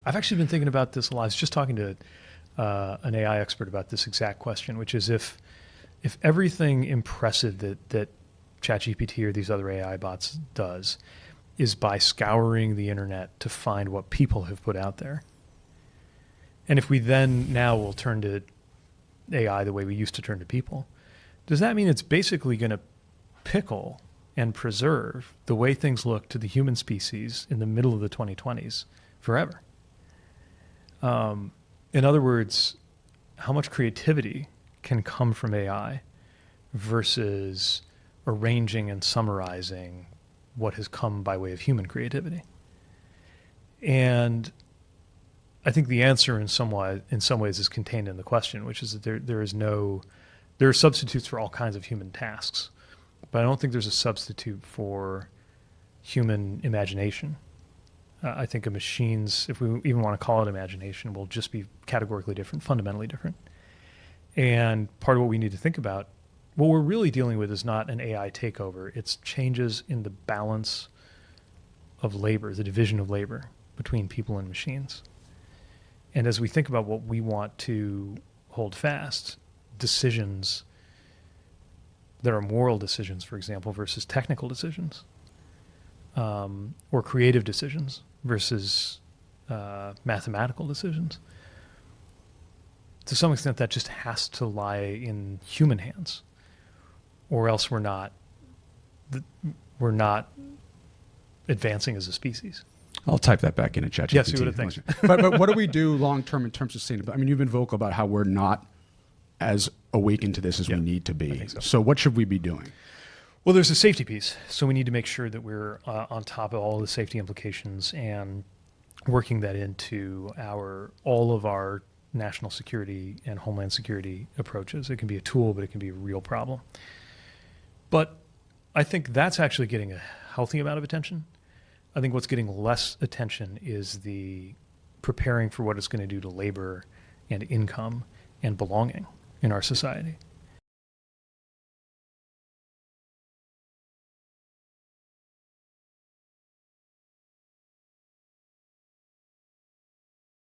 I've actually been thinking about this a lot. I was just talking to an AI expert about this exact question, which is if everything impressive that ChatGPT or these other AI bots does is by scouring the internet to find what people have put out there, and if we then now will turn to AI the way we used to turn to people, does that mean it's basically going to pickle and preserve the way things look to the human species in the middle of the 2020s forever? In other words, how much creativity can come from AI versus arranging and summarizing what has come by way of human creativity? And I think the answer in some ways is contained in the question, which is that there are substitutes for all kinds of human tasks, but I don't think there's a substitute for human imagination. I think a machine's, if we even want to call it imagination, will just be categorically different, fundamentally different. And part of what we need to think about, what we're really dealing with is not an AI takeover. It's changes in the balance of labor, the division of labor between people and machines. And as we think about what we want to hold fast, decisions that are moral decisions, for example, versus technical decisions, or creative decisions versus mathematical decisions, to some extent that just has to lie in human hands, or else we're not advancing as a species. I'll type that back into ChatGPT. Yes, you would have think. But what do we do long term in terms of sustainability? I mean, you've been vocal about how we're not as awakened to this as we need to be. I think so. So what should we be doing? Well, there's a safety piece. So we need to make sure that we're on top of all the safety implications and working that into all of our national security and homeland security approaches. It can be a tool, but it can be a real problem. But I think that's actually getting a healthy amount of attention. I think what's getting less attention is the preparing for what it's going to do to labor and income and belonging in our society.